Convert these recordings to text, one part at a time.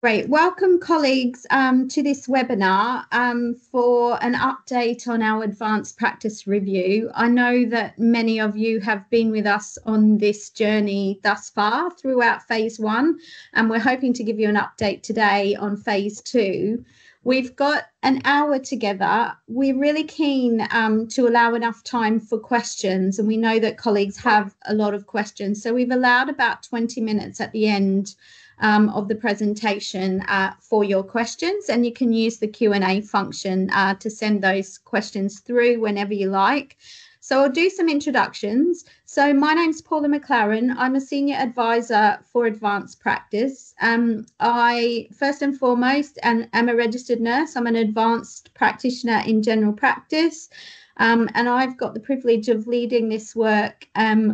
Great. Welcome, colleagues, to this webinar for an update on our advanced practice review. I know that many of you have been with us on this journey thus far throughout phase one, and we're hoping to give you an update today on phase two. We've got an hour together. We're really keen to allow enough time for questions, and we know that colleagues have a lot of questions. So we've allowed about 20 minutes at the end of the presentation for your questions, and you can use the Q&A function to send those questions through whenever you like. So I'll do some introductions. So my name's Paula McLaren. I'm a senior advisor for advanced practice. I first and foremost am a registered nurse. I'm an advanced practitioner in general practice, and I've got the privilege of leading this work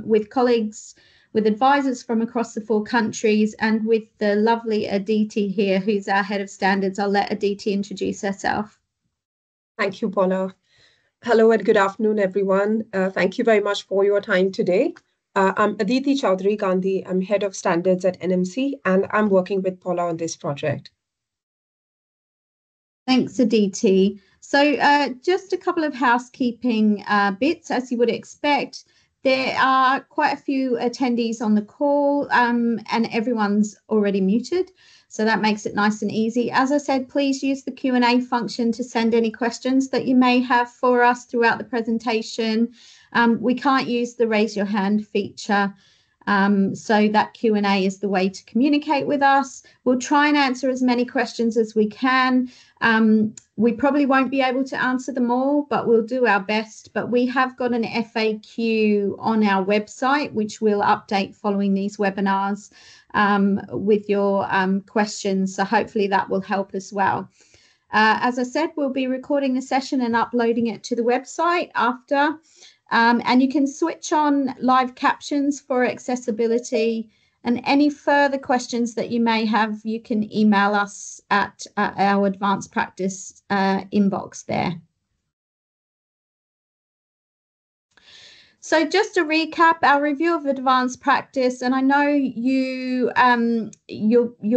with colleagues, with advisors from across the 4 countries, and with the lovely Aditi here, who's our head of standards. I'll let Aditi introduce herself. Thank you, Paula. Hello and good afternoon, everyone. Thank you very much for your time today. I'm Aditi Chaudhary Gandhi. I'm head of standards at NMC, and I'm working with Paula on this project. Thanks, Aditi. So just a couple of housekeeping bits, as you would expect. There are quite a few attendees on the call, and everyone's already muted, so that makes it nice and easy. As I said, please use the Q&A function to send any questions that you may have for us throughout the presentation. We can't use the raise your hand feature, so that Q&A is the way to communicate with us. We'll try and answer as many questions as we can. We probably won't be able to answer them all, but we'll do our best. But we have got an FAQ on our website, which we'll update following these webinars with your questions. So hopefully that will help as well. As I said, we'll be recording the session and uploading it to the website after. And you can switch on live captions for accessibility. And any further questions that you may have, you can email us at our advanced practice inbox there. So just to recap our review of advanced practice, and I know you'll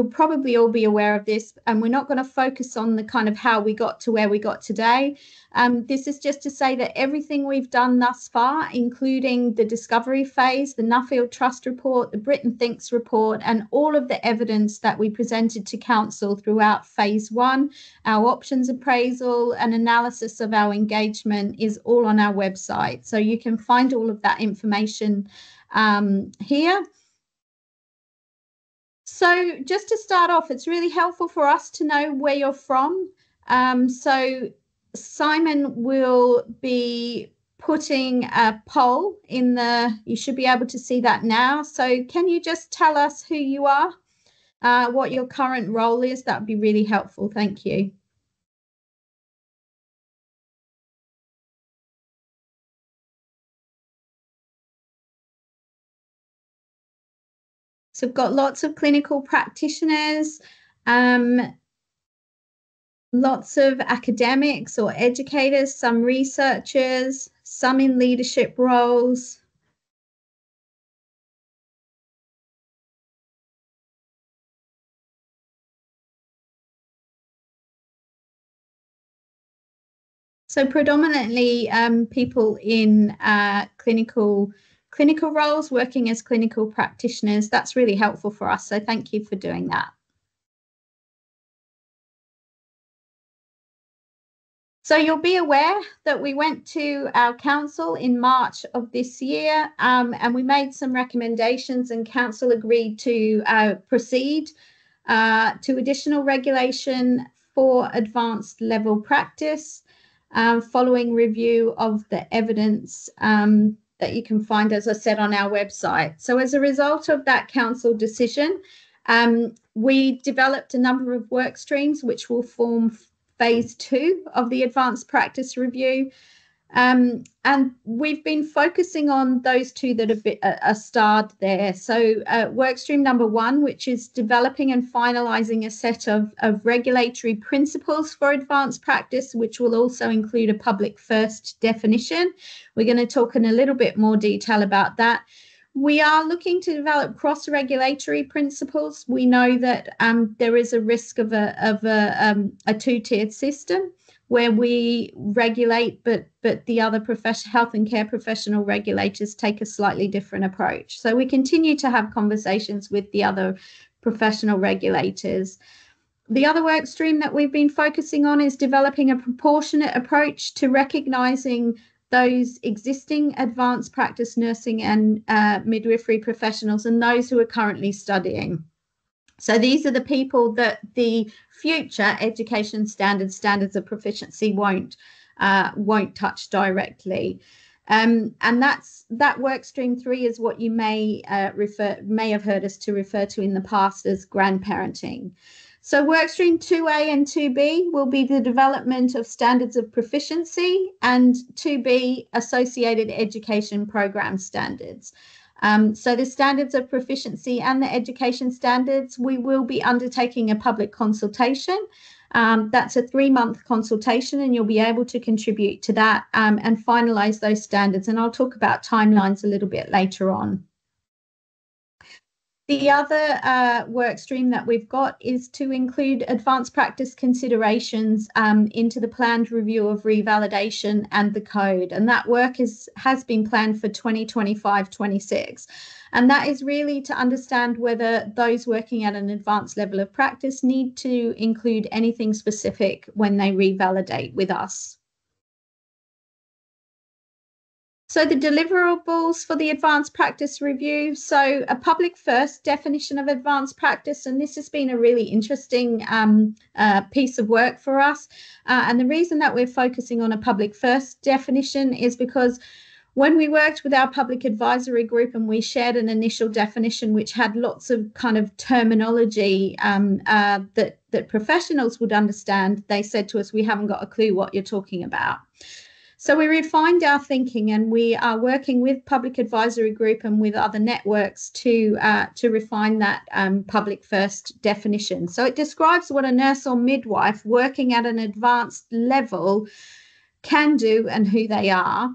probably all be aware of this, and we're not going to focus on the kind of how we got to where we got today. This is just to say that everything we've done thus far, including the discovery phase, the Nuffield Trust report, the Britain Thinks report, and all of the evidence that we presented to Council throughout phase one, our options appraisal and analysis of our engagement is all on our website. So you can find all of that information here. So just to start off, it's really helpful for us to know where you're from. So Simon will be putting a poll in you should be able to see that now. So can you just tell us who you are, what your current role is? That would be really helpful. Thank you. So we've got lots of clinical practitioners, lots of academics or educators, some researchers, some in leadership roles. So predominantly people in clinical roles, working as clinical practitioners. That's really helpful for us. So thank you for doing that. So you'll be aware that we went to our council in March of this year, and we made some recommendations, and council agreed to proceed to additional regulation for advanced level practice, following review of the evidence that you can find, as I said, on our website. So as a result of that council decision, we developed a number of work streams which will form phase two of the advanced practice review. And we've been focusing on those two that are starred there. So work stream number one, which is developing and finalising a set of regulatory principles for advanced practice, which will also include a public first definition. We're going to talk in a little bit more detail about that. We are looking to develop cross-regulatory principles. We know that there is a risk of a two-tiered system where we regulate, but the other health and care professional regulators take a slightly different approach. So we continue to have conversations with the other professional regulators. The other work stream that we've been focusing on is developing a proportionate approach to recognising those existing advanced practice nursing and midwifery professionals and those who are currently studying. So these are the people that the future education standards of proficiency won't touch directly. And that work stream 3 is what you may have heard us to refer to in the past as grandparenting. So workstream 2A and 2B will be the development of standards of proficiency, and 2B associated education program standards. So the standards of proficiency and the education standards, we will be undertaking a public consultation. That's a 3-month consultation, and you'll be able to contribute to that and finalise those standards. And I'll talk about timelines a little bit later on. The other work stream that we've got is to include advanced practice considerations into the planned review of revalidation and the code. And that work has been planned for 2025-26. And that is really to understand whether those working at an advanced level of practice need to include anything specific when they revalidate with us. So the deliverables for the advanced practice review. So a public first definition of advanced practice, and this has been a really interesting piece of work for us. And the reason that we're focusing on a public first definition is because when we worked with our public advisory group and we shared an initial definition which had lots of kind of terminology that professionals would understand, they said to us, we haven't got a clue what you're talking about. So we refined our thinking, and we are working with Public Advisory Group and with other networks to refine that public first definition. So it describes what a nurse or midwife working at an advanced level can do and who they are.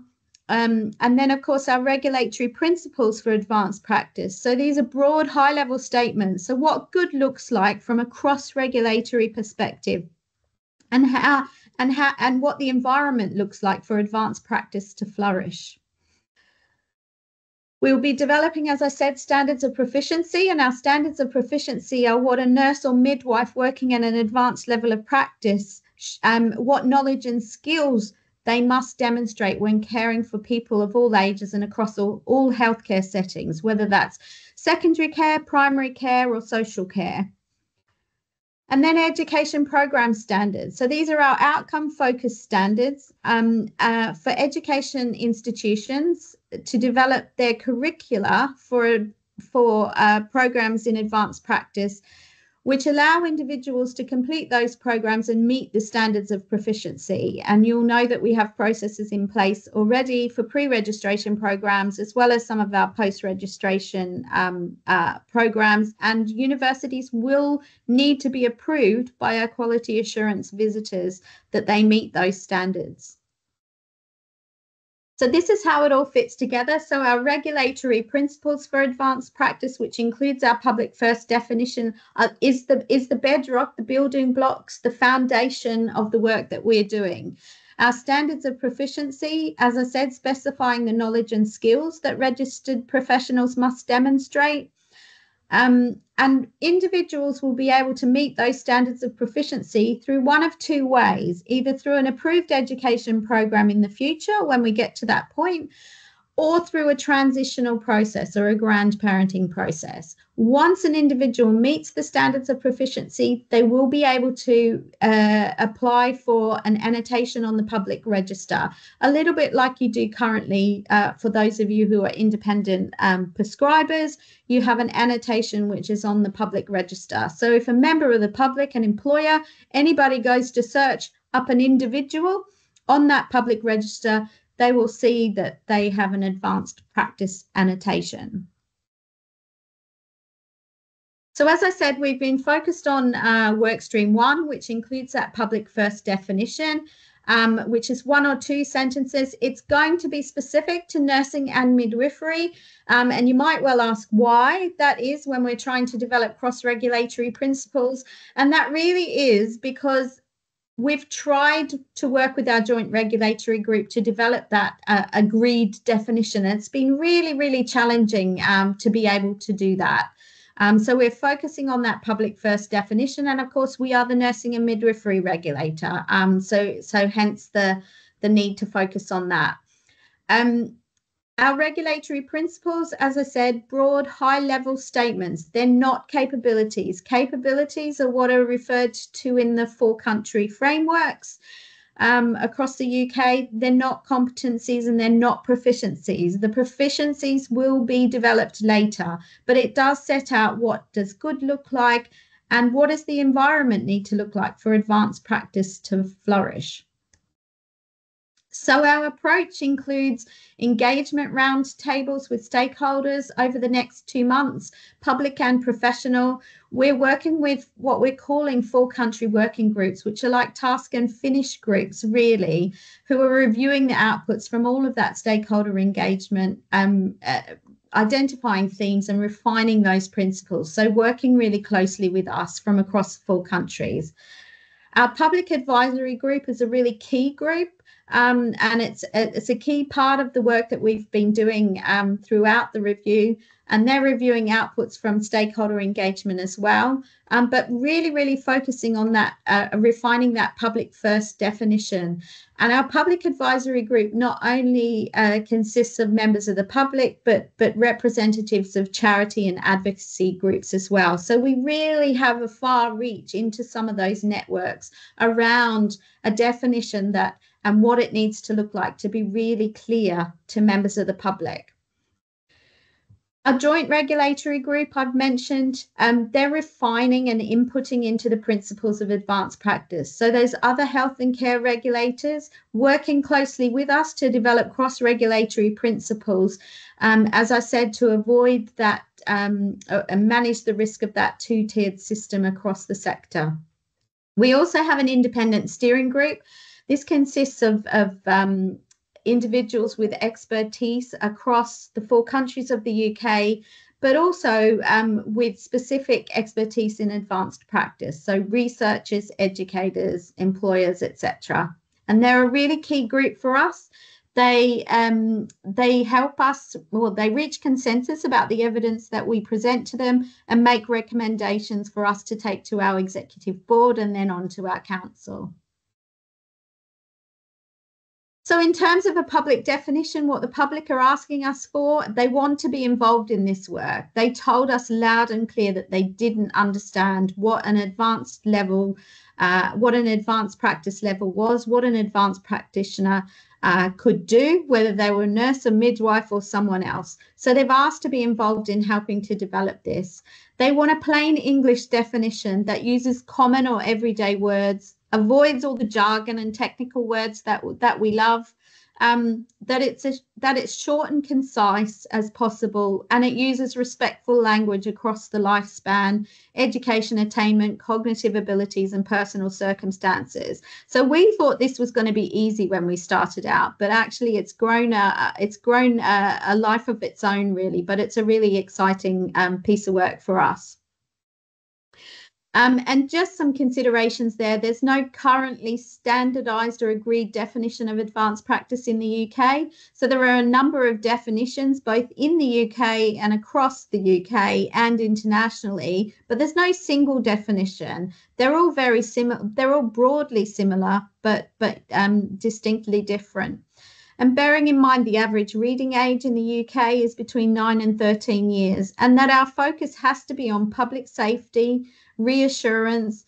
And then, of course, our regulatory principles for advanced practice. So these are broad, high-level statements. So what good looks like from a cross-regulatory perspective, and what the environment looks like for advanced practice to flourish. We will be developing, as I said, standards of proficiency, and our standards of proficiency are what a nurse or midwife working at an advanced level of practice, what knowledge and skills they must demonstrate when caring for people of all ages and across all healthcare settings, whether that's secondary care, primary care, or social care. And then education program standards. So these are our outcome-focused standards for education institutions to develop their curricula for programs in advanced practice, which allow individuals to complete those programs and meet the standards of proficiency. And you'll know that we have processes in place already for pre-registration programs, as well as some of our post-registration programs. And universities will need to be approved by our quality assurance visitors that they meet those standards. So this is how it all fits together. So our regulatory principles for advanced practice, which includes our public first definition, is the bedrock, the building blocks, the foundation of the work that we're doing. Our standards of proficiency, as I said, specifying the knowledge and skills that registered professionals must demonstrate. And individuals will be able to meet those standards of proficiency through one of two ways, either through an approved education program in the future when we get to that point, or through a transitional process or a grandparenting process. Once an individual meets the standards of proficiency, they will be able to apply for an annotation on the public register, a little bit like you do currently for those of you who are independent prescribers. You have an annotation which is on the public register. So if a member of the public, an employer, anybody goes to search up an individual on that public register, they will see that they have an advanced practice annotation. So as I said, we've been focused on workstream 1, which includes that public first definition. which is 1 or 2 sentences. It's going to be specific to nursing and midwifery. And you might well ask why that is when we're trying to develop cross-regulatory principles. And that really is because we've tried to work with our joint regulatory group to develop that agreed definition. And it's been really, really challenging to be able to do that. So we're focusing on that public first definition. And of course, we are the nursing and midwifery regulator. So hence the need to focus on that. Our regulatory principles, as I said, broad, high-level statements. They're not capabilities. Capabilities are what are referred to in the 4-country frameworks across the UK. They're not competencies and they're not proficiencies. The proficiencies will be developed later, but it does set out what does good look like and what does the environment need to look like for advanced practice to flourish. So our approach includes engagement roundtables with stakeholders over the next 2 months, public and professional. We're working with what we're calling 4-country working groups, which are like task and finish groups, really, who are reviewing the outputs from all of that stakeholder engagement, identifying themes and refining those principles. So working really closely with us from across 4 countries. Our public advisory group is a really key group. And it's a key part of the work that we've been doing throughout the review, and they're reviewing outputs from stakeholder engagement as well, but really focusing on that, refining that public first definition. And our public advisory group not only consists of members of the public, but representatives of charity and advocacy groups as well. So we really have a far reach into some of those networks around a definition that and what it needs to look like to be really clear to members of the public. A joint regulatory group I've mentioned, they're refining and inputting into the principles of advanced practice. So there's other health and care regulators working closely with us to develop cross-regulatory principles, as I said, to avoid that and manage the risk of that 2-tiered system across the sector. We also have an independent steering group. This consists of individuals with expertise across the 4 countries of the UK, but also with specific expertise in advanced practice. So researchers, educators, employers, etc. And they're a really key group for us. They help us, well, they reach consensus about the evidence that we present to them and make recommendations for us to take to our executive board and then on to our council. So in terms of a public definition, what the public are asking us for, they want to be involved in this work. They told us loud and clear that they didn't understand what an advanced level, what an advanced practice level was, what an advanced practitioner could do, whether they were a nurse, a midwife, or someone else. So they've asked to be involved in helping to develop this. They want a plain English definition that uses common or everyday words, avoids all the jargon and technical words that we love, that it's short and concise as possible, and it uses respectful language across the lifespan, education attainment, cognitive abilities, and personal circumstances. So we thought this was going to be easy when we started out, but actually it's grown a life of its own, really. But it's a really exciting piece of work for us. And just some considerations there. There's no currently standardised or agreed definition of advanced practice in the UK. So there are a number of definitions, both in the UK and across the UK and internationally, but there's no single definition. They're all very similar. They're all broadly similar, but distinctly different. And bearing in mind the average reading age in the UK is between 9 and 13 years, and that our focus has to be on public safety, reassurance,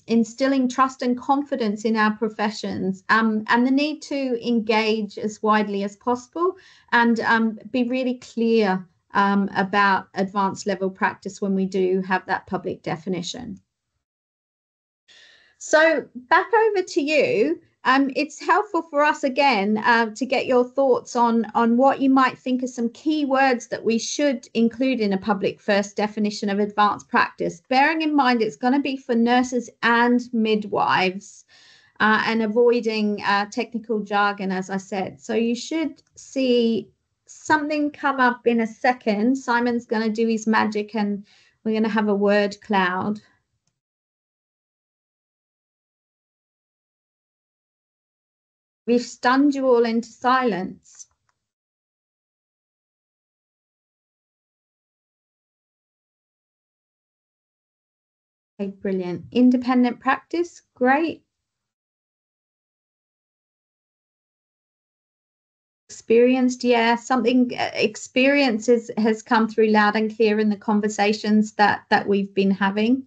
instilling trust and confidence in our professions, and the need to engage as widely as possible and be really clear about advanced level practice when we do have that public definition. So back over to you. It's helpful for us again to get your thoughts on what you might think are some key words that we should include in a public first definition of advanced practice, bearing in mind it's going to be for nurses and midwives. and avoiding technical jargon, as I said. So you should see something come up in a second. Simon's going to do his magic and we're going to have a word cloud. We've stunned you all into silence. Okay, brilliant. Independent practice, great. Experienced, yeah, something experience has come through loud and clear in the conversations that we've been having.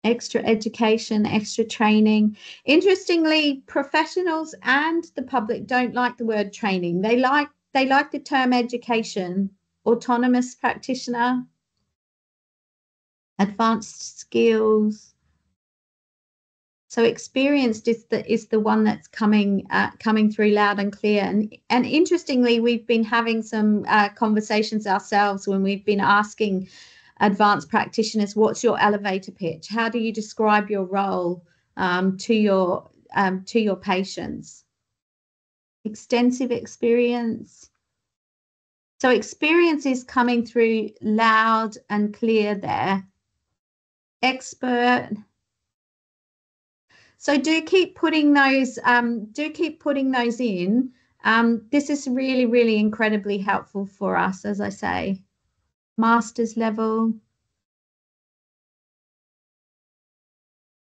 Extra education, extra training. Interestingly, professionals and the public don't like the word training. They like the term education. Autonomous practitioner, advanced skills. So experienced is the one that's coming through loud and clear. And interestingly, we've been having some conversations ourselves when we've been asking advanced practitioners, what's your elevator pitch? How do you describe your role to your patients? Extensive experience. So experience is coming through loud and clear there. Expert. So do keep putting those in. This is really, really incredibly helpful for us, as I say. Master's level,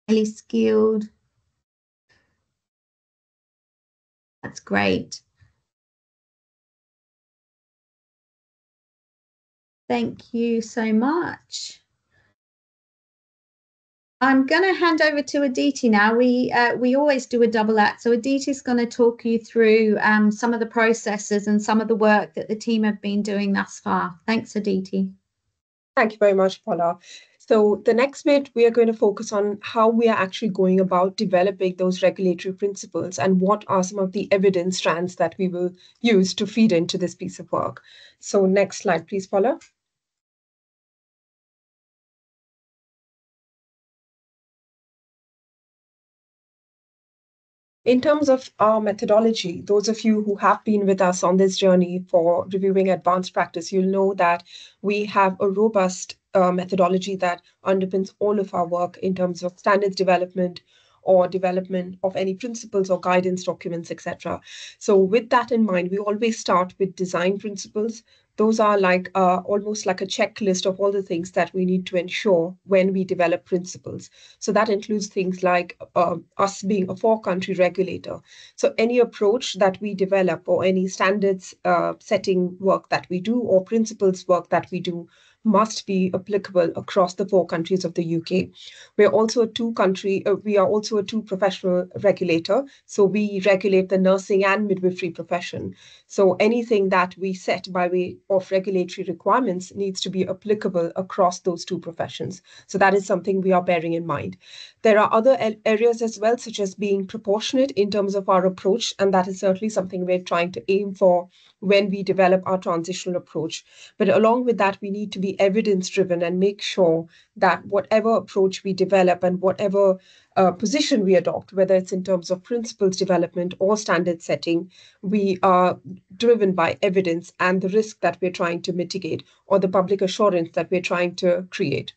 highly skilled. That's great. Thank you so much. I'm going to hand over to Aditi now. We always do a double act. So Aditi is going to talk you through some of the processes and some of the work that the team have been doing thus far. Thanks, Aditi. Thank you very much, Paula. So the next bit, we are going to focus on how we are actually going about developing those regulatory principles and what are some of the evidence strands that we will use to feed into this piece of work. So next slide, please, Paula. In terms of our methodology, those of you who have been with us on this journey for reviewing advanced practice, you'll know that we have a robust methodology that underpins all of our work in terms of standards development or development of any principles or guidance documents, etc. So with that in mind, we always start with design principles. Those are like almost like a checklist of all the things that we need to ensure when we develop principles. So that includes things like us being a four-country regulator. So any approach that we develop or any standards setting work that we do or principles work that we do must be applicable across the four countries of the UK. We are also a two professional regulator. So we regulate the nursing and midwifery profession. So anything that we set by way of regulatory requirements needs to be applicable across those two professions. So that is something we are bearing in mind. There are other areas as well, such as being proportionate in terms of our approach. And that is certainly something we're trying to aim for when we develop our transitional approach. But along with that, we need to be evidence-driven and make sure that whatever approach we develop and whatever position we adopt, whether it's in terms of principles development or standard setting, we are driven by evidence and the risk that we're trying to mitigate or the public assurance that we're trying to create.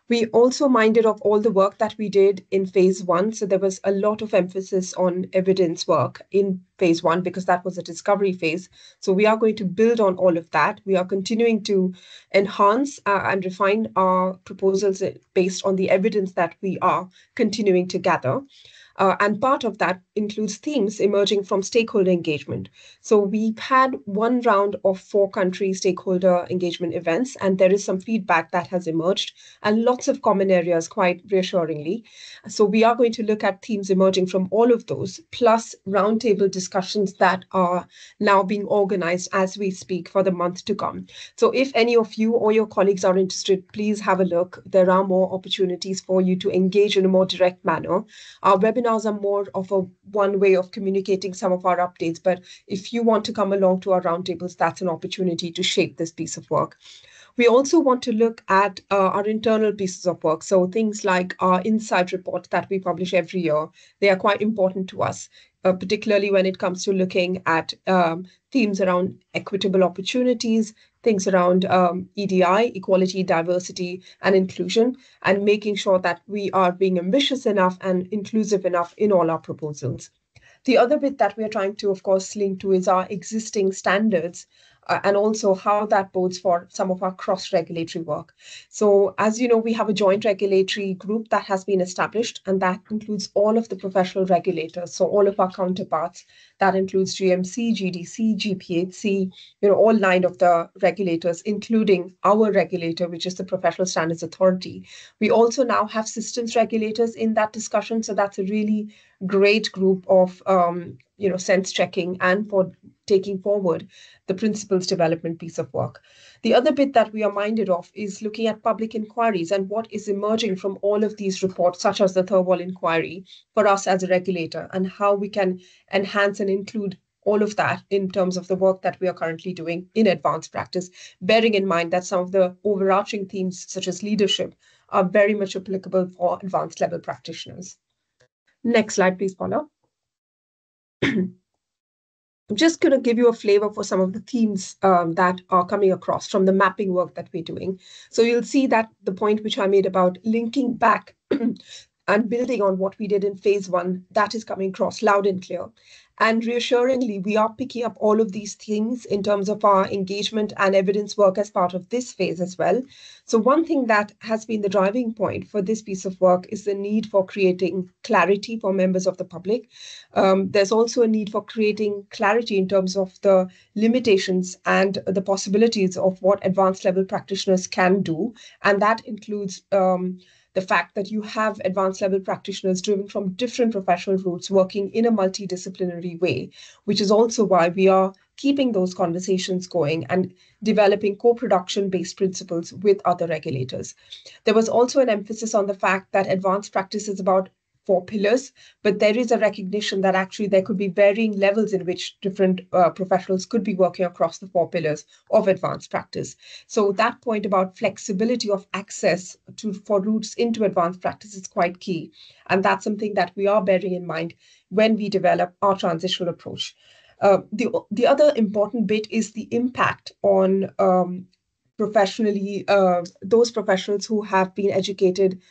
We also minded of all the work that we did in phase one. So there was a lot of emphasis on evidence work in phase one because that was a discovery phase. So we are going to build on all of that. We are continuing to enhance and refine our proposals based on the evidence that we are continuing to gather. And part of that includes themes emerging from stakeholder engagement. So we've had one round of 4-country stakeholder engagement events, and there is some feedback that has emerged and lots of common areas, quite reassuringly. So we are going to look at themes emerging from all of those, plus roundtable discussions that are now being organized as we speak for the month to come. So if any of you or your colleagues are interested, please have a look. There are more opportunities for you to engage in a more direct manner. Our webinars are more of a one way of communicating some of our updates, but if you want to come along to our roundtables, that's an opportunity to shape this piece of work. We also want to look at our internal pieces of work. So things like our insight reports that we publish every year, they are quite important to us, particularly when it comes to looking at themes around equitable opportunities, things around EDI, equality, diversity, and inclusion, and making sure that we are being ambitious enough and inclusive enough in all our proposals. The other bit that we are trying to, of course, link to is our existing standards and also how that bodes for some of our cross-regulatory work. So as you know, we have a joint regulatory group that has been established, and that includes all of the professional regulators. So all of our counterparts, that includes GMC, GDC, GPHC, all 9 of the regulators, including our regulator, which is the Professional Standards Authority. We also now have systems regulators in that discussion. So that's a really great group of sense checking and for taking forward the principles development piece of work. The other bit that we are minded of is looking at public inquiries and what is emerging from all of these reports, such as the Thirlwall inquiry, for us as a regulator, and how we can enhance and include all of that in terms of the work that we are currently doing in advanced practice, bearing in mind that some of the overarching themes, such as leadership, are very much applicable for advanced level practitioners. Next slide, please, Paula. I'm just going to give you a flavor for some of the themes that are coming across from the mapping work that we're doing. So you'll see that the point which I made about linking back and building on what we did in phase 1, that is coming across loud and clear. And reassuringly, we are picking up all of these things in terms of our engagement and evidence work as part of this phase as well. So one thing that has been the driving point for this piece of work is the need for creating clarity for members of the public. There's also a need for creating clarity in terms of the limitations and the possibilities of what advanced level practitioners can do. And that includes the fact that you have advanced level practitioners driven from different professional routes working in a multidisciplinary way, which is also why we are keeping those conversations going and developing co-production based principles with other regulators. There was also an emphasis on the fact that advanced practice is about 4 pillars, but there is a recognition that actually there could be varying levels in which different professionals could be working across the 4 pillars of advanced practice. So that point about flexibility of access for routes into advanced practice is quite key. And that's something that we are bearing in mind when we develop our transitional approach. The other important bit is the impact on professionally those professionals who have been educated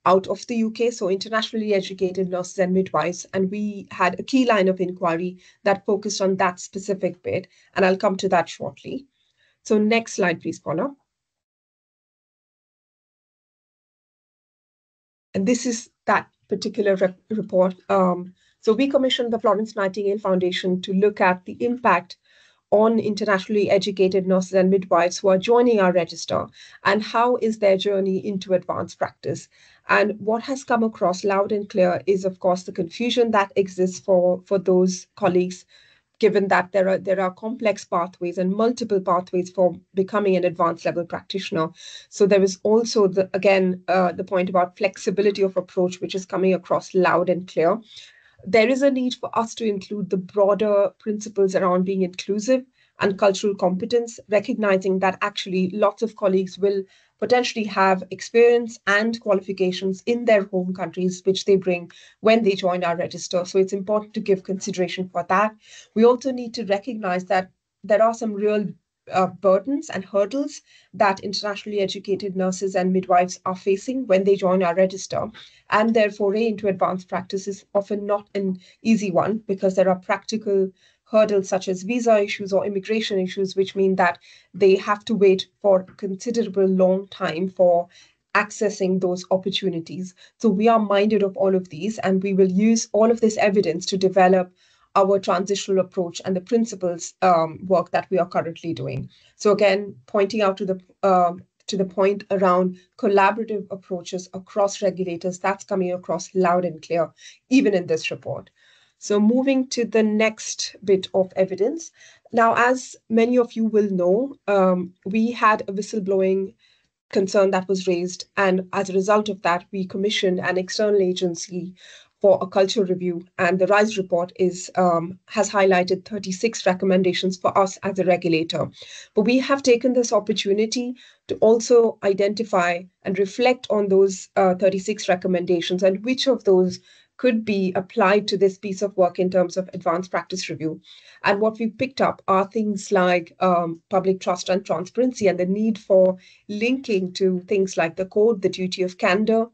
out of the UK, so internationally educated nurses and midwives. And we had a key line of inquiry that focused on that specific bit, and I'll come to that shortly. So next slide, please, Paula. And this is that particular report. So we commissioned the Florence Nightingale Foundation to look at the impact on internationally educated nurses and midwives who are joining our register, and how is their journey into advanced practice. And what has come across loud and clear is, of course, the confusion that exists for those colleagues, given that there are complex pathways and multiple pathways for becoming an advanced level practitioner. So there is also, the point about flexibility of approach, which is coming across loud and clear. There is a need for us to include the broader principles around being inclusive and cultural competence, recognizing that actually lots of colleagues will potentially have experience and qualifications in their home countries, which they bring when they join our register. So it's important to give consideration for that. We also need to recognize that there are some real burdens and hurdles that internationally educated nurses and midwives are facing when they join our register. And their foray into advanced practice is often not an easy one, because there are practical hurdles such as visa issues or immigration issues, which mean that they have to wait for a considerable long time for accessing those opportunities. So we are minded of all of these, and we will use all of this evidence to develop our transitional approach and the principles work that we are currently doing. So again, pointing out to the point around collaborative approaches across regulators, that's coming across loud and clear, even in this report. So moving to the next bit of evidence. Now, as many of you will know, we had a whistleblowing concern that was raised. And as a result of that, we commissioned an external agency for a culture review. And the RISE report has highlighted 36 recommendations for us as a regulator. But we have taken this opportunity to also identify and reflect on those 36 recommendations and which of those could be applied to this piece of work in terms of advanced practice review. And what we picked up are things like public trust and transparency and the need for linking to things like the code, the duty of candor,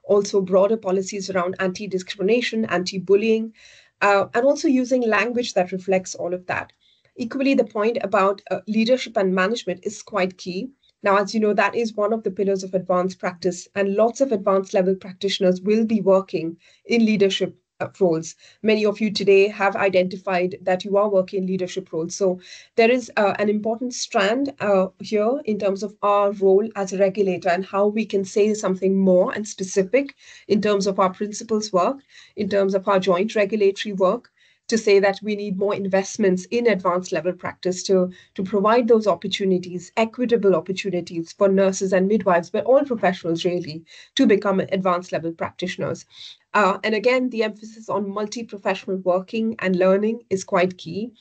also broader policies around anti-discrimination, anti-bullying, and also using language that reflects all of that. Equally, the point about leadership and management is quite key. Now, as you know, that is one of the pillars of advanced practice, and lots of advanced level practitioners will be working in leadership roles. Many of you today have identified that you are working in leadership roles. So there is an important strand here in terms of our role as a regulator and how we can say something more and specific in terms of our principles work, in terms of our joint regulatory work, to say that we need more investments in advanced level practice to provide those opportunities, equitable opportunities for nurses and midwives, but all professionals really, to become advanced level practitioners. And again, the emphasis on multi-professional working and learning is quite key.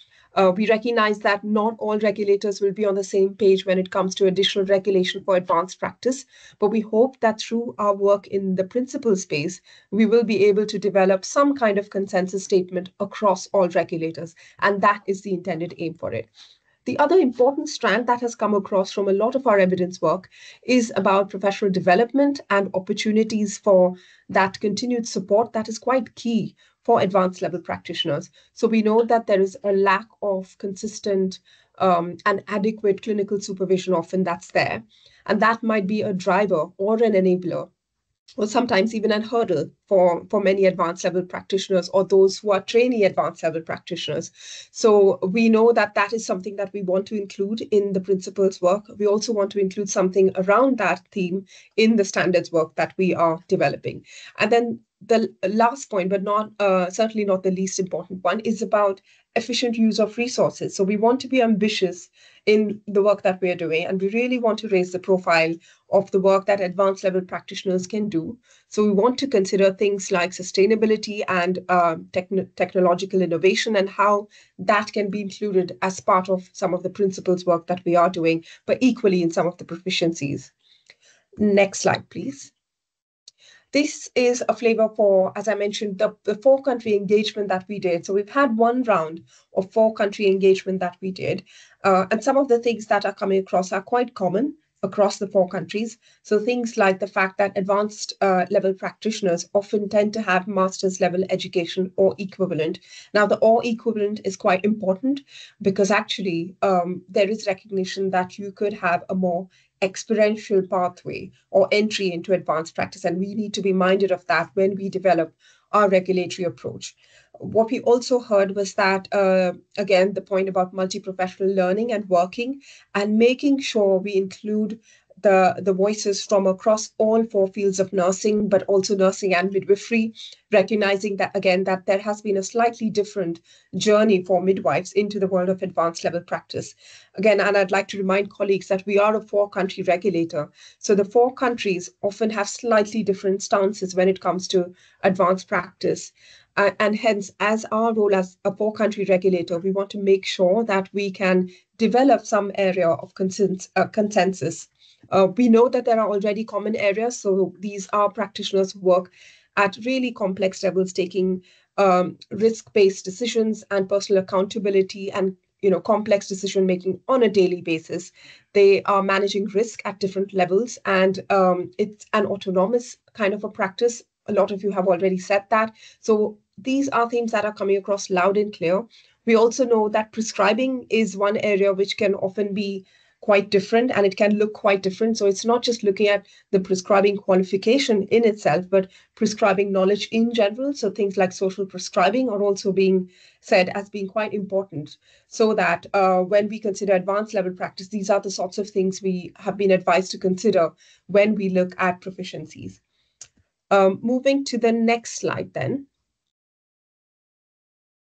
We recognize that not all regulators will be on the same page when it comes to additional regulation for advanced practice, but we hope that through our work in the principal space, we will be able to develop some kind of consensus statement across all regulators, and that is the intended aim for it. The other important strand that has come across from a lot of our evidence work is about professional development and opportunities for that continued support that is quite key for advanced level practitioners. So we know that there is a lack of consistent and adequate clinical supervision often that's there. And that might be a driver or an enabler, or sometimes even a hurdle for many advanced level practitioners or those who are trainee advanced level practitioners. So we know that that is something that we want to include in the principles work. We also want to include something around that theme in the standards work that we are developing. And then the last point, but not certainly not the least important one, is about efficient use of resources. So we want to be ambitious in the work that we are doing, and we really want to raise the profile of the work that advanced level practitioners can do. So we want to consider things like sustainability and technological innovation and how that can be included as part of some of the principles work that we are doing, but equally in some of the proficiencies. Next slide, please. This is a flavor for, as I mentioned, the 4-country engagement that we did. So we've had one round of 4-country engagement that we did. And some of the things that are coming across are quite common across the 4 countries. So things like the fact that advanced level practitioners often tend to have master's level education or equivalent. Now, the or equivalent is quite important because actually there is recognition that you could have a more experiential pathway or entry into advanced practice. And we need to be minded of that when we develop our regulatory approach. What we also heard was that, again, the point about multi-professional learning and working and making sure we include the voices from across all 4 fields of nursing, but also nursing and midwifery, recognizing that, again, that there has been a slightly different journey for midwives into the world of advanced level practice. Again, and I'd like to remind colleagues that we are a 4-country regulator. So the 4 countries often have slightly different stances when it comes to advanced practice. And hence, as our role as a 4-country regulator, we want to make sure that we can develop some area of consensus. We know that there are already common areas. So these are practitioners who work at really complex levels, taking risk-based decisions and personal accountability and complex decision making on a daily basis. They are managing risk at different levels, and it's an autonomous kind of a practice. A lot of you have already said that. So these are themes that are coming across loud and clear. We also know that prescribing is one area which can often be quite different, and it can look quite different. So it's not just looking at the prescribing qualification in itself, but prescribing knowledge in general. So things like social prescribing are also being said as being quite important, so that when we consider advanced level practice, these are the sorts of things we have been advised to consider when we look at proficiencies. Moving to the next slide then.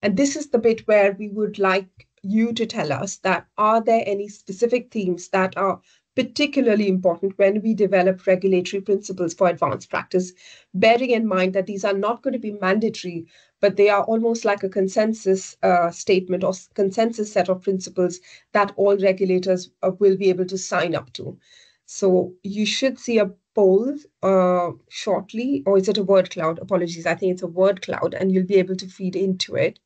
And this is the bit where we would like you to tell us that are there any specific themes that are particularly important when we develop regulatory principles for advanced practice, bearing in mind that these are not going to be mandatory, but they are almost like a consensus statement or consensus set of principles that all regulators will be able to sign up to. So you should see a poll shortly, or is it a word cloud? Apologies, I think it's a word cloud, and you'll be able to feed into it.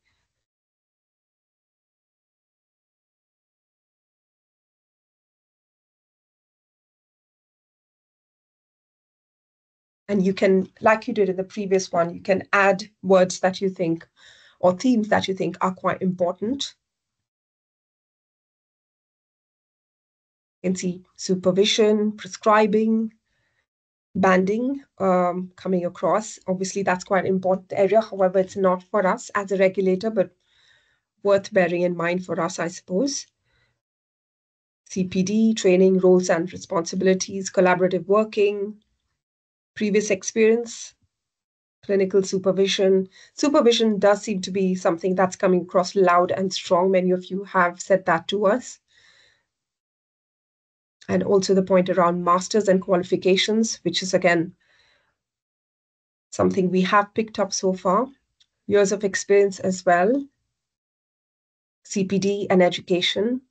And you can, like you did in the previous one, you can add words that you think or themes that you think are quite important. You can see supervision, prescribing, banding coming across. Obviously, that's quite an important area. However, it's not for us as a regulator, but worth bearing in mind for us, I suppose. CPD, training, roles and responsibilities, collaborative working, previous experience, clinical supervision. Supervision does seem to be something that's coming across loud and strong. Many of you have said that to us. And also the point around masters and qualifications, which is, again, something we have picked up so far. Years of experience as well. CPD and education.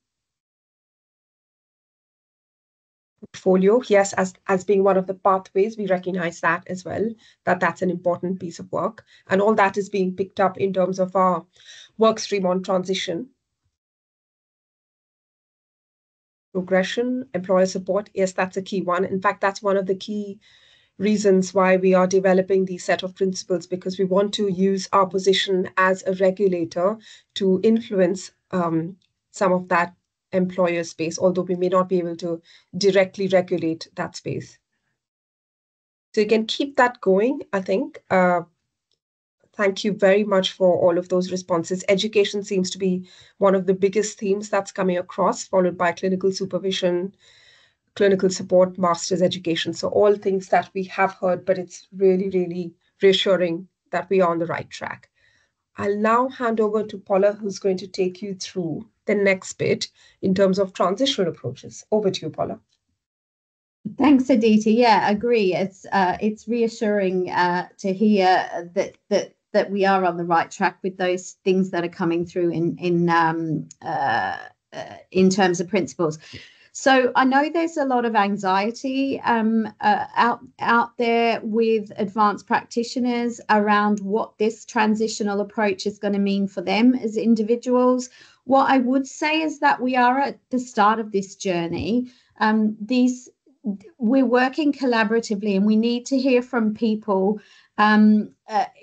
Portfolio, yes, as being one of the pathways, we recognize that as well, that's an important piece of work. And all that is being picked up in terms of our work stream on transition. Progression, employer support, yes, that's a key one. In fact, that's one of the key reasons why we are developing these set of principles, because we want to use our position as a regulator to influence some of that employer space, although we may not be able to directly regulate that space. So you can keep that going, I think. Thank you very much for all of those responses. Education seems to be one of the biggest themes that's coming across, followed by clinical supervision, clinical support, master's education. So all things that we have heard, but it's really, really reassuring that we are on the right track. I'll now hand over to Paula, who's going to take you through the next bit in terms of transitional approaches. Over to you, Paula. Thanks, Aditi. Yeah, agree. It's reassuring to hear that we are on the right track with those things that are coming through in terms of principles. So I know there's a lot of anxiety out there with advanced practitioners around what this transitional approach is going to mean for them as individuals. What I would say is that we are at the start of this journey. We're working collaboratively, and we need to hear from people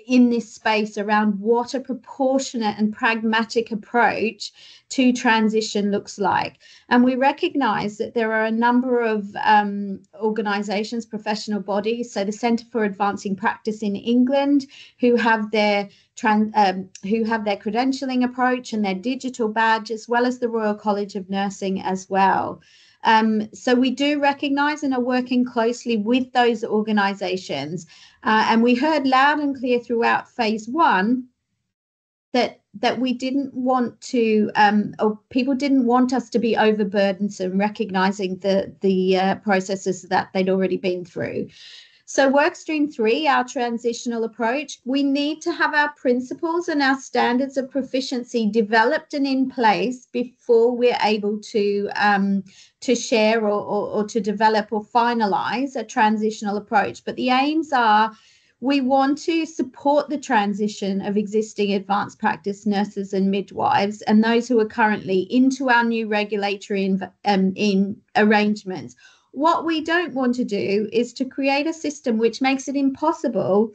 in this space around what a proportionate and pragmatic approach to transition looks like. And we recognize that there are a number of organizations, professional bodies, so the Centre for Advancing Practice in England, who have their credentialing approach and their digital badge, as well as the Royal College of Nursing as well. So we do recognise and are working closely with those organisations, and we heard loud and clear throughout phase one that we didn't want to, or people didn't want us to be overburdensome, recognising the processes that they'd already been through. So workstream 3, our transitional approach, we need to have our principles and our standards of proficiency developed and in place before we're able to share or to develop or finalise a transitional approach. But the aims are, we want to support the transition of existing advanced practice nurses and midwives and those who are currently into our new regulatory arrangements. What we don't want to do is to create a system which makes it impossible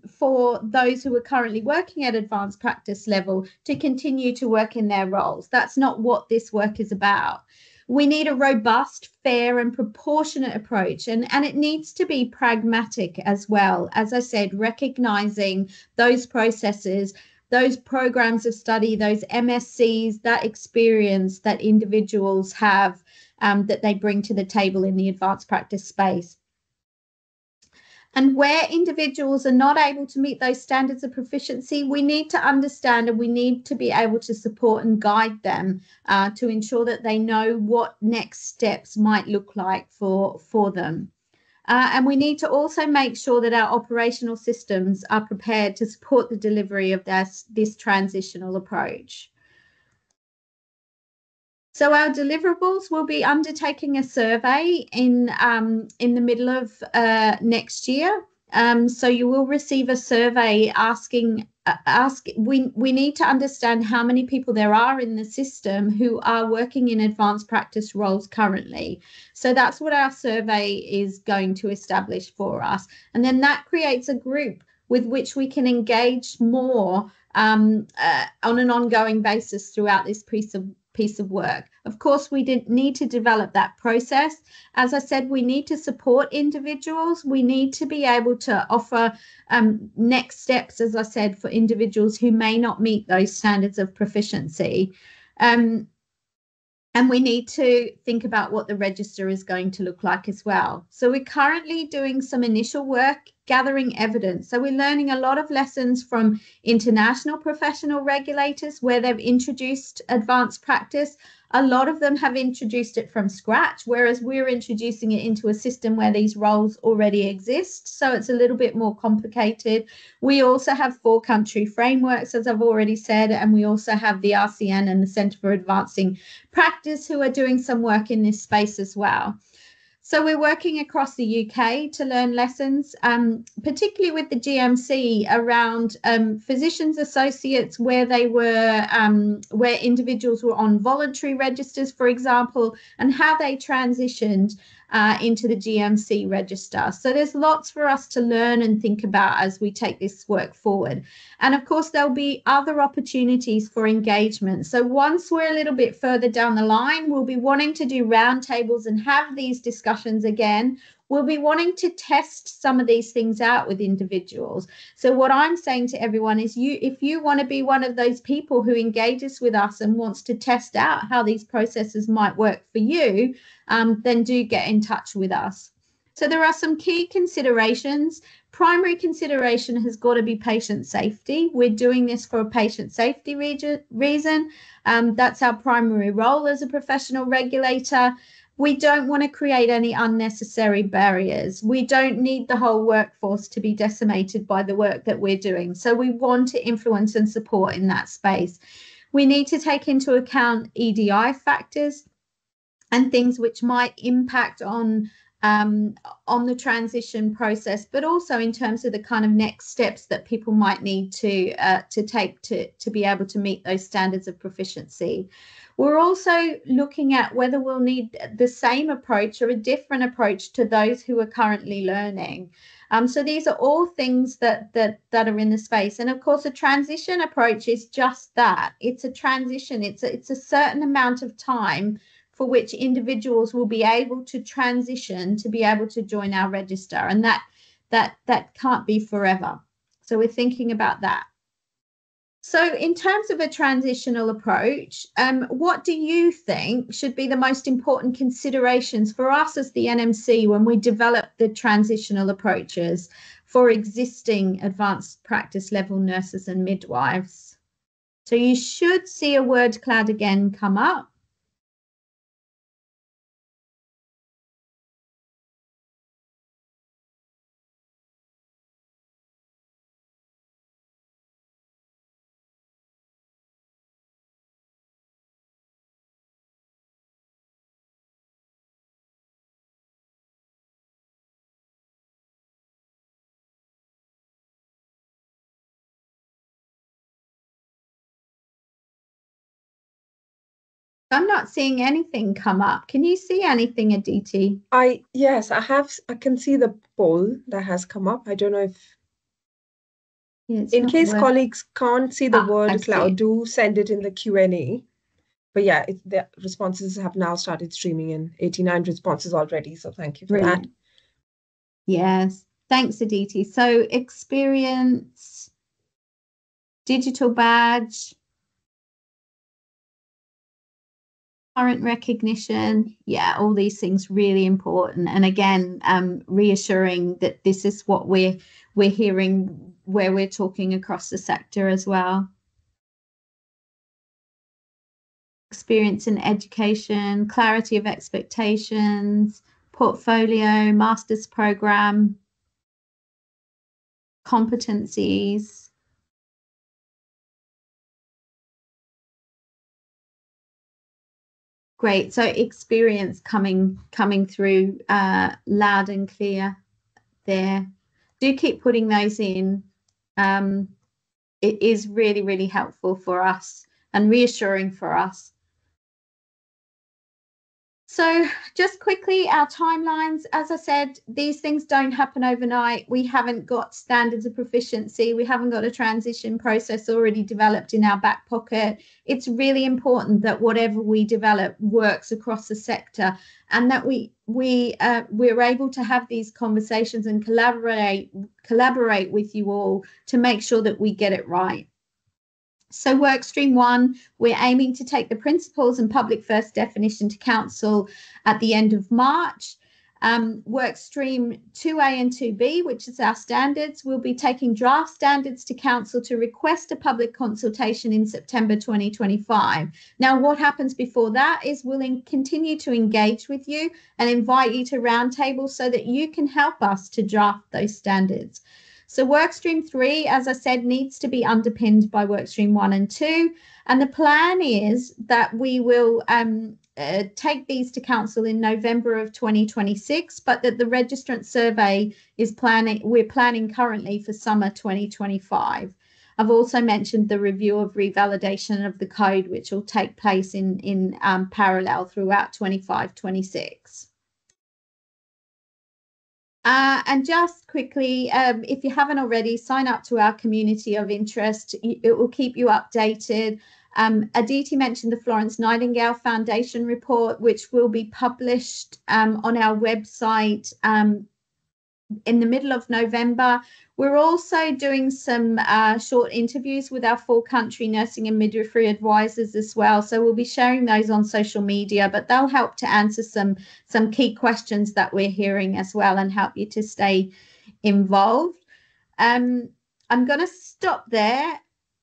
for those who are currently working at advanced practice level to continue to work in their roles. That's not what this work is about. We need a robust, fair and proportionate approach, and it needs to be pragmatic as well. As I said, recognising those processes, those programs of study, those MSCs, that experience that individuals have that they bring to the table in the advanced practice space. And where individuals are not able to meet those standards of proficiency, we need to understand and we need to be able to support and guide them to ensure that they know what next steps might look like for them. And we need to also make sure that our operational systems are prepared to support the delivery of this transitional approach. So our deliverables will be undertaking a survey in the middle of next year. So you will receive a survey asking we need to understand how many people there are in the system who are working in advanced practice roles currently. So that's what our survey is going to establish for us. And then that creates a group with which we can engage more on an ongoing basis throughout this piece of work. Of course, we didn't need to develop that process. As I said, we need to support individuals. We need to be able to offer next steps, as I said, for individuals who may not meet those standards of proficiency. And we need to think about what the register is going to look like as well. So we're currently doing some initial work gathering evidence. So we're learning a lot of lessons from international professional regulators where they've introduced advanced practice. A lot of them have introduced it from scratch, whereas we're introducing it into a system where these roles already exist. So it's a little bit more complicated. We also have 4 country frameworks, as I've already said, and we also have the RCN and the Centre for Advancing Practice who are doing some work in this space as well. So we're working across the UK to learn lessons, particularly with the GMC around physicians associates where they were, where individuals were on voluntary registers, for example, and how they transitioned into the GMC register. So there's lots for us to learn and think about as we take this work forward. And of course, there'll be other opportunities for engagement. So once we're a little bit further down the line, we'll be wanting to do roundtables and have these discussions again. We'll be wanting to test some of these things out with individuals. So what I'm saying to everyone is if you want to be one of those people who engages with us and wants to test out how these processes might work for you, then do get in touch with us. So there are some key considerations. Primary consideration has got to be patient safety. We're doing this for a patient safety reason. That's our primary role as a professional regulator. We don't want to create any unnecessary barriers. We don't need the whole workforce to be decimated by the work that we're doing. So we want to influence and support in that space. We need to take into account EDI factors and things which might impact on the transition process, but also in terms of the kind of next steps that people might need to take to be able to meet those standards of proficiency. We're also looking at whether we'll need the same approach or a different approach to those who are currently learning. So these are all things that are in the space. And of course, a transition approach is just that. It's a transition. It's a certain amount of time for which individuals will be able to transition to be able to join our register. And that can't be forever. So we're thinking about that. So in terms of a transitional approach, what do you think should be the most important considerations for us as the NMC when we develop the transitional approaches for existing advanced practice level nurses and midwives? So you should see a word cloud again come up. I'm not seeing anything come up. Can you see anything, Aditi? Yes, I can see the poll that has come up. I don't know if in case colleagues can't see the word cloud, do send it in the Q&A. But yeah, the responses have now started streaming in, 89 responses already. So thank you for that. Yes, thanks, Aditi. So experience, digital badge. Current recognition, yeah, all these things really important. And again, reassuring that this is what we're hearing where we're talking across the sector as well. Experience in education, clarity of expectations, portfolio, master's program, competencies. Great. So experience coming through loud and clear there. Do keep putting those in. It is really, really helpful for us and reassuring for us. So just quickly, our timelines, as I said, these things don't happen overnight. We haven't got standards of proficiency. We haven't got a transition process already developed in our back pocket. It's really important that whatever we develop works across the sector, and that we're able to have these conversations and collaborate with you all to make sure that we get it right. So workstream 1, we're aiming to take the principles and public first definition to council at the end of March. Workstream 2A and 2B, which is our standards, we'll be taking draft standards to council to request a public consultation in September 2025. Now, what happens before that is we'll continue to engage with you and invite you to roundtables so that you can help us to draft those standards. So workstream 3, as I said, needs to be underpinned by workstream 1 and 2. And the plan is that we will take these to council in November of 2026, but that the registrant survey we're planning currently for summer 2025. I've also mentioned the review of revalidation of the code, which will take place in parallel throughout 25-26. And just quickly, if you haven't already, sign up to our community of interest. It will keep you updated. Aditi mentioned the Florence Nightingale Foundation report, which will be published on our website in the middle of November. We're also doing some short interviews with our 4-country nursing and midwifery advisors as well. So we'll be sharing those on social media, but they'll help to answer some key questions that we're hearing as well and help you to stay involved. I'm going to stop there.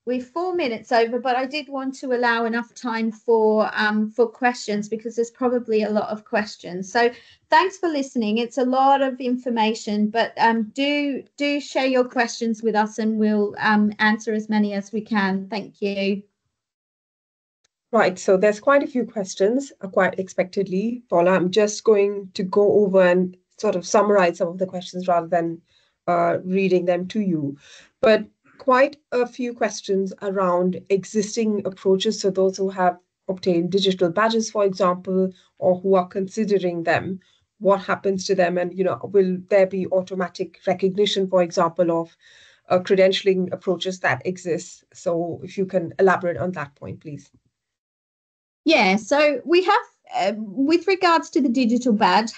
We're 4 minutes over, but I did want to allow enough time for questions, because there's probably a lot of questions. So thanks for listening. It's a lot of information, but do share your questions with us and we'll answer as many as we can. Thank you. Right, so there's quite a few questions, quite expectedly. Paula, I'm just going to go over and sort of summarize some of the questions rather than reading them to you. But quite a few questions around existing approaches. So those who have obtained digital badges, for example, or who are considering them, what happens to them? And, will there be automatic recognition, for example, of credentialing approaches that exist? So if you can elaborate on that point, please. Yeah, so we have, with regards to the digital badge,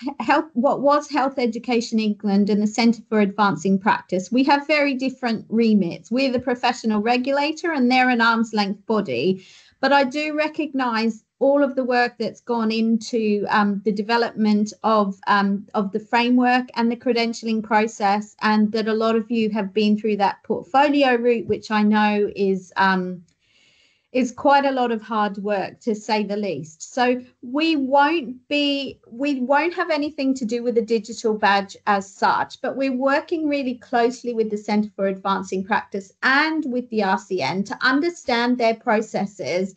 what was Health Education England and the Centre for Advancing Practice, we have very different remits. We're the professional regulator and they're an arm's length body. But I do recognise all of the work that's gone into the development of the framework and the credentialing process, and that a lot of you have been through that portfolio route, which I know is quite a lot of hard work, to say the least. So we won't have anything to do with the digital badge as such, but we're working really closely with the Centre for Advancing Practice and with the RCN to understand their processes.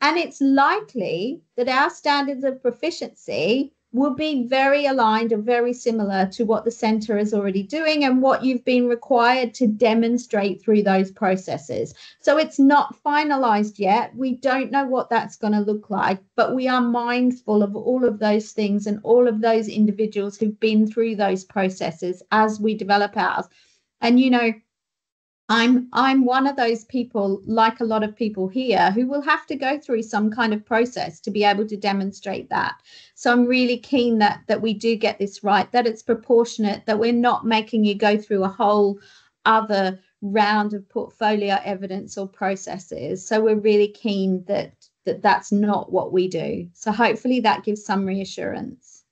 And it's likely that our standards of proficiency will be very aligned or very similar to what the centre is already doing and what you've been required to demonstrate through those processes. So it's not finalised yet. We don't know what that's going to look like, but we are mindful of all of those things and all of those individuals who've been through those processes as we develop ours. And, I'm one of those people, like a lot of people here, who will have to go through some kind of process to be able to demonstrate that. So I'm really keen that we do get this right, that it's proportionate, that we're not making you go through a whole other round of portfolio evidence or processes. So we're really keen that that's not what we do. So hopefully that gives some reassurance.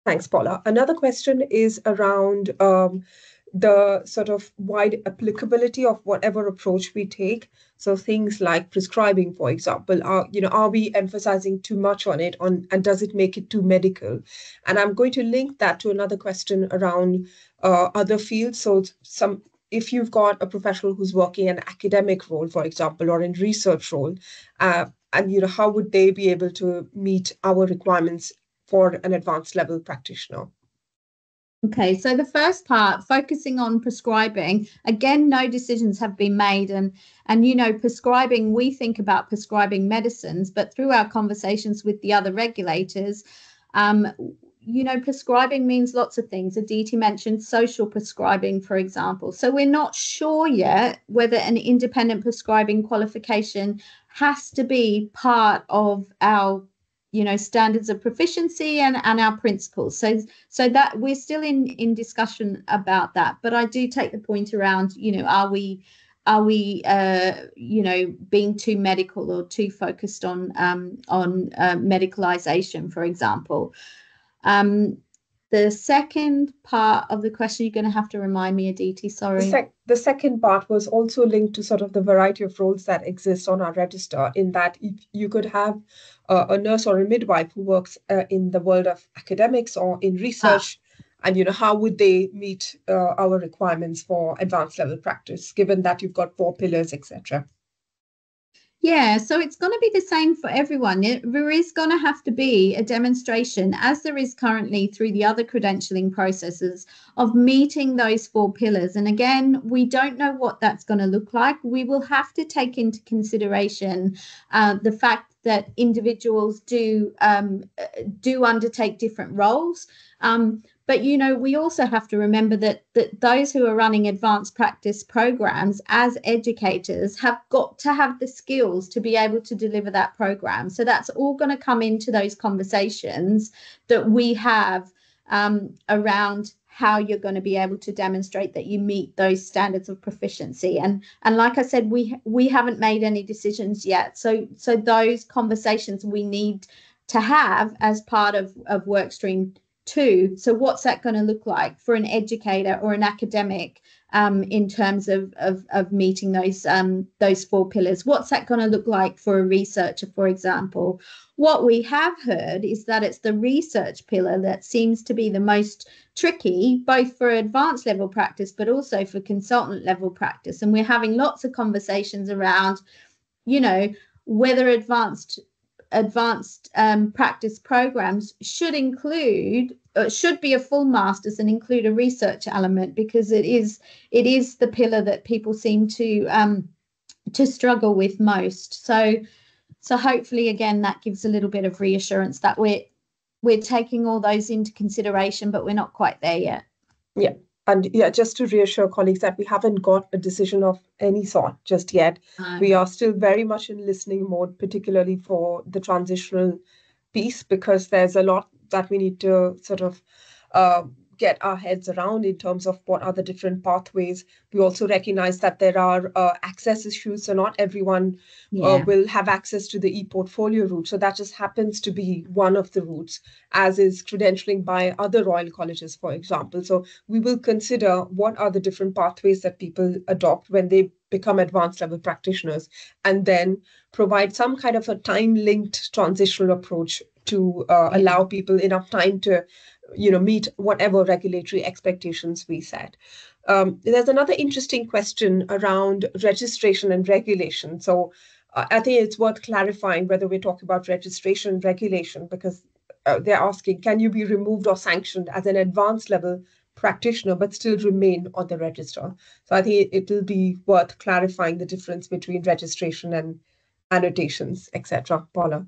Thanks, Paula. Another question is around the sort of wide applicability of whatever approach we take. So things like prescribing, for example, are we emphasizing too much on it, and does it make it too medical? And I'm going to link that to another question around other fields. So if you've got a professional who's working in an academic role, for example, or in research role, and how would they be able to meet our requirements for an advanced level practitioner? Okay, so the first part, focusing on prescribing, again, no decisions have been made. And prescribing, we think about prescribing medicines, but through our conversations with the other regulators, prescribing means lots of things. Aditi mentioned social prescribing, for example. So we're not sure yet whether an independent prescribing qualification has to be part of our standards of proficiency and our principles. So that we're still in discussion about that. But I do take the point around, are we being too medical or too focused on medicalization, for example. The second part of the question, you're going to have to remind me, Aditi, sorry. The second part was also linked to sort of the variety of roles that exist on our register, in that you could have a nurse or a midwife who works in the world of academics or in research, and how would they meet our requirements for advanced level practice, given that you've got 4 pillars, etc. Yeah, so it's going to be the same for everyone. There is going to have to be a demonstration, as there is currently through the other credentialing processes, of meeting those 4 pillars. And again, we don't know what that's going to look like. We will have to take into consideration the fact that individuals do undertake different roles. But, we also have to remember that those who are running advanced practice programs as educators have got to have the skills to be able to deliver that program. So that's all going to come into those conversations that we have around how you're going to be able to demonstrate that you meet those standards of proficiency. And like I said, we haven't made any decisions yet. So those conversations we need to have as part of workstream 2. So what's that going to look like for an educator or an academic in terms of meeting those 4 pillars? What's that going to look like for a researcher, for example? What we have heard is that it's the research pillar that seems to be the most tricky, both for advanced level practice, but also for consultant level practice. And we're having lots of conversations around, whether advanced practice programs should be a full master's and include a research element, because it is the pillar that people seem to struggle with most. So hopefully, again, that gives a little bit of reassurance that we're taking all those into consideration, but we're not quite there yet. Yeah. And just to reassure colleagues that we haven't got a decision of any sort just yet. We are still very much in listening mode, particularly for the transitional piece, because there's a lot that we need to sort of get our heads around in terms of what are the different pathways. We also recognize that there are access issues, so not everyone will have access to the e-portfolio route. So that just happens to be one of the routes, as is credentialing by other Royal Colleges, for example. So we will consider what are the different pathways that people adopt when they become advanced level practitioners, and then provide some kind of a time-linked transitional approach to allow people enough time to meet whatever regulatory expectations we set. There's another interesting question around registration and regulation. So I think it's worth clarifying whether we're talking about registration and regulation, because they're asking, can you be removed or sanctioned as an advanced level practitioner but still remain on the register? So I think it will be worth clarifying the difference between registration and annotations, etc. Paula?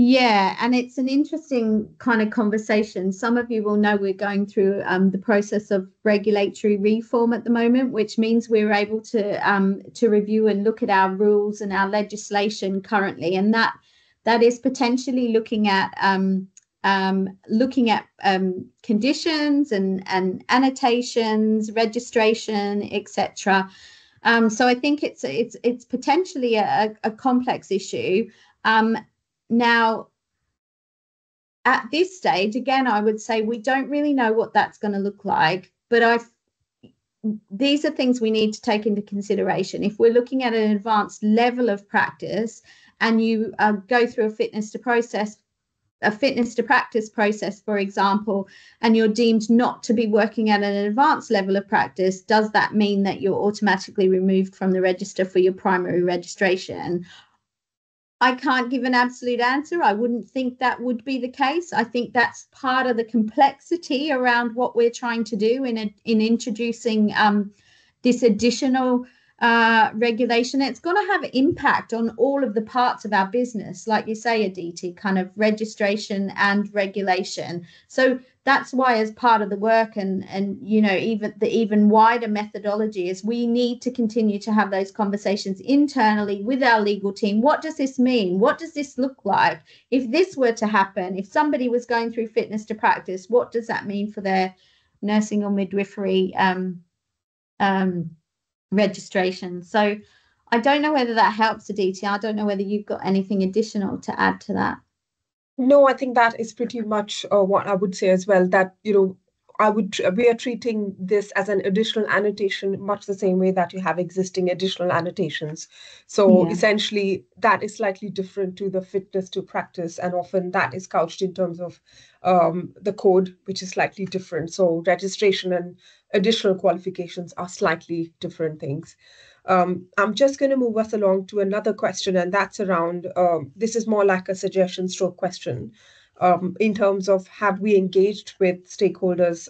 Yeah, and it's an interesting kind of conversation. Some of you will know we're going through the process of regulatory reform at the moment, which means we're able to review and look at our rules and our legislation currently, and that is potentially looking at conditions and annotations, registration, etc. So I think it's potentially a complex issue. Now, at this stage, again, I would say we don't really know what that's going to look like, but these are things we need to take into consideration. If we're looking at an advanced level of practice and you go through a fitness to practice process, for example, and you're deemed not to be working at an advanced level of practice, does that mean that you're automatically removed from the register for your primary registration? I can't give an absolute answer. I wouldn't think that would be the case. I think that's part of the complexity around what we're trying to do in introducing this additional regulation. It's going to have impact on all of the parts of our business, like you say, Aditi, kind of registration and regulation. So that's why, as part of the work and even the even wider methodology, is we need to continue to have those conversations internally with our legal team. What does this mean? What does this look like? If this were to happen, if somebody was going through fitness to practice, what does that mean for their nursing or midwifery registration? So I don't know whether that helps, Aditi. I don't know whether you've got anything additional to add to that. No, I think that is pretty much what I would say as well, that, we are treating this as an additional annotation, much the same way that you have existing additional annotations. So essentially, that is slightly different to the fitness to practice, and often that is couched in terms of the code, which is slightly different. So registration and additional qualifications are slightly different things. I'm just going to move us along to another question, and that's around, this is more like a suggestion stroke question, in terms of, have we engaged with stakeholders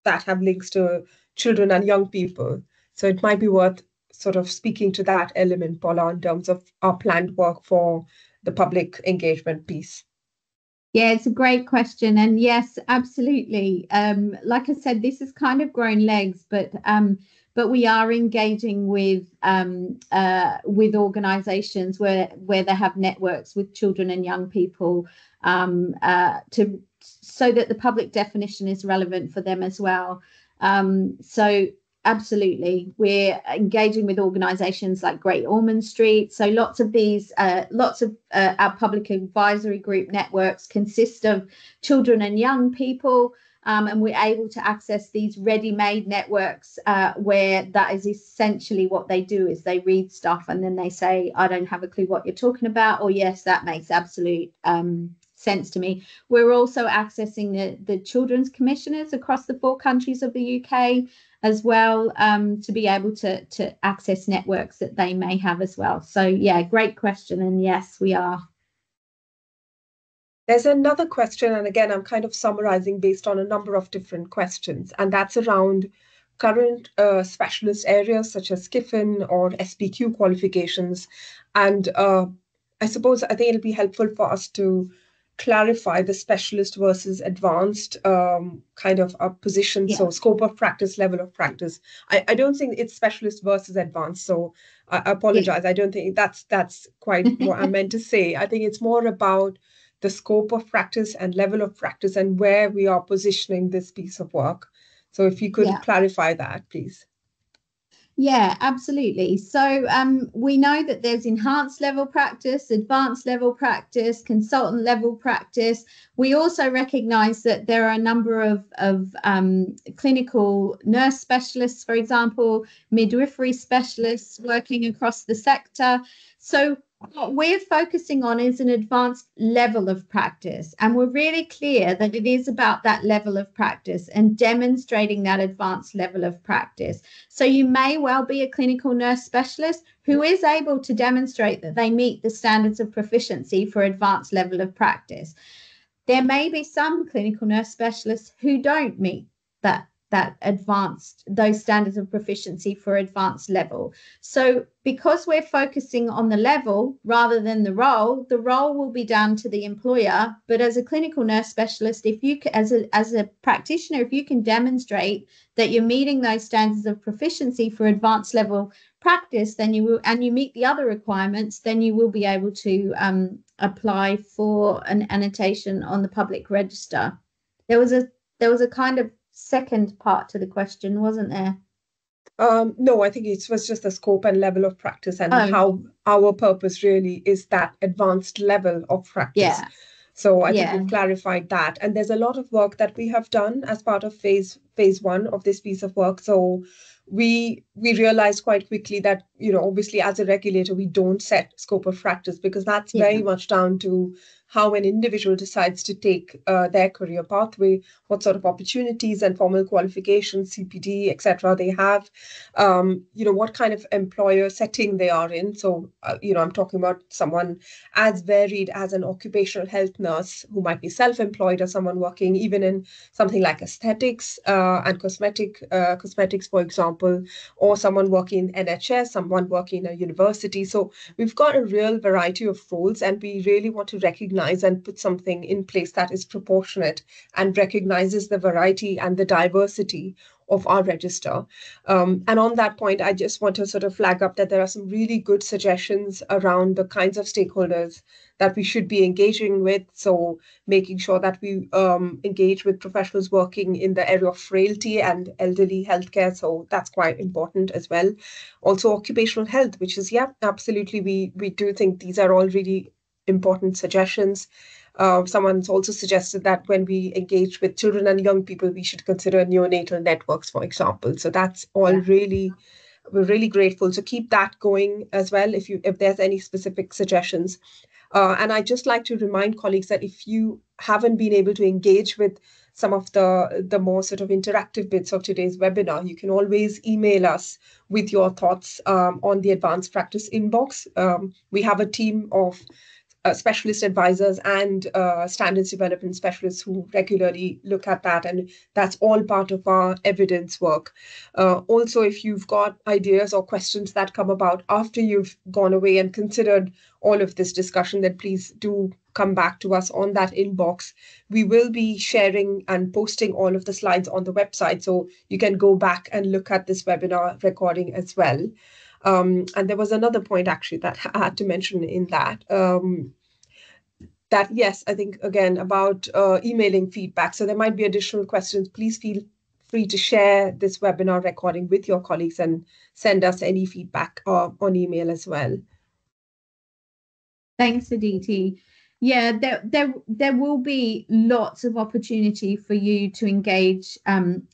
that have links to children and young people? So it might be worth sort of speaking to that element, Paula, in terms of our planned work for the public engagement piece. Yeah, it's a great question. And yes, absolutely. Like I said, this has kind of grown legs, but we are engaging with organizations where they have networks with children and young people, so that the public definition is relevant for them as well. So absolutely, we're engaging with organisations like Great Ormond Street. So lots of our public advisory group networks consist of children and young people. And we're able to access these ready-made networks where that is essentially what they do, is they read stuff and then they say, I don't have a clue what you're talking about, or yes, that makes absolute sense to me. We're also accessing the children's commissioners across the 4 countries of the UK as well, to be able to access networks that they may have as well. So yeah, great question. And yes, we are. There's another question, and again, I'm kind of summarizing based on a number of different questions, and that's around current specialist areas such as SCIFN or SPQ qualifications. And I think it'll be helpful for us to clarify the specialist versus advanced kind of a position. Yeah. So scope of practice, level of practice. I don't think it's specialist versus advanced. So I apologize. Yeah. I don't think that's quite what I meant to say. I think it's more about the scope of practice and level of practice and where we are positioning this piece of work. So if you could clarify that, please. Yeah, absolutely. So we know that there's enhanced level practice, advanced level practice, consultant level practice. We also recognize that there are a number of clinical nurse specialists, for example, midwifery specialists working across the sector. So what we're focusing on is an advanced level of practice, and we're really clear that it is about that level of practice and demonstrating that advanced level of practice. So you may well be a clinical nurse specialist who is able to demonstrate that they meet the standards of proficiency for advanced level of practice. There may be some clinical nurse specialists who don't meet those standards of proficiency for advanced level. So because we're focusing on the level rather than the role will be down to the employer. But as a clinical nurse specialist, if you as a practitioner, if you can demonstrate that you're meeting those standards of proficiency for advanced level practice, then you will, and you meet the other requirements, then you will be able to apply for an annotation on the public register. There was a kind of second part to the question, wasn't there? No, I think it was just the scope and level of practice and Oh, how our purpose really is that advanced level of practice. yeah, So I think yeah, we've clarified that. And there's a lot of work that we have done as part of phase one of this piece of work. So we realized quite quickly that, obviously as a regulator, we don't set scope of practice because that's very yeah, much down to how an individual decides to take their career pathway, what sort of opportunities and formal qualifications, CPD, etc. they have, what kind of employer setting they are in. So, I'm talking about someone as varied as an occupational health nurse who might be self-employed or someone working even in something like aesthetics and cosmetics, for example, or someone working in NHS, someone working in a university. So we've got a real variety of roles, and we really want to recognize and put something in place that is proportionate and recognizes the variety and the diversity of our register. And on that point, I just want to sort of flag up that there are some really good suggestions around the kinds of stakeholders that we should be engaging with. So making sure that we engage with professionals working in the area of frailty and elderly healthcare. So that's quite important as well. Also occupational health, which is, yeah, absolutely. We do think these are all really important suggestions. Someone's also suggested that when we engage with children and young people, we should consider neonatal networks, for example. So that's all yeah. really, we're really grateful. So keep that going as well if there's any specific suggestions. And I just like to remind colleagues that if you haven't been able to engage with some of the more sort of interactive bits of today's webinar, you can always email us with your thoughts on the advanced practice inbox. We have a team of specialist advisors and standards development specialists who regularly look at that, and that's all part of our evidence work. Also, if you've got ideas or questions that come about after you've gone away and considered all of this discussion, then please do come back to us on that inbox. We will be sharing and posting all of the slides on the website, so you can go back and look at this webinar recording as well. And there was another point actually that I had to mention in that. That yes, I think again about emailing feedback. So there might be additional questions. Please feel free to share this webinar recording with your colleagues and send us any feedback on email as well. Thanks, Aditi. Yeah, there will be lots of opportunity for you to engage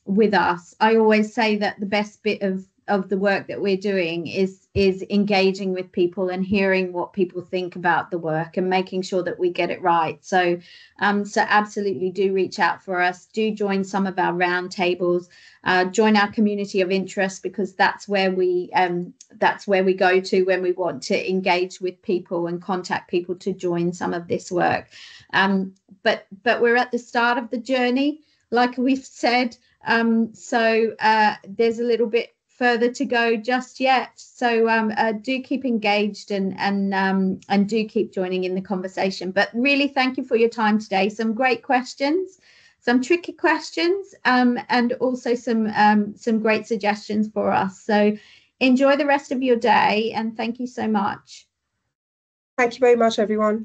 with us. I always say that the best bit of the work that we're doing is engaging with people and hearing what people think about the work and making sure that we get it right. So absolutely do reach out for us. Do join some of our roundtables. Join our community of interest, because that's where we go to when we want to engage with people and contact people to join some of this work. But we're at the start of the journey, like we've said. So there's a little bit further to go just yet. So do keep engaged and do keep joining in the conversation. But really, thank you for your time today. Some great questions, some tricky questions, and also some great suggestions for us. So enjoy the rest of your day, and thank you so much. Thank you very much, everyone.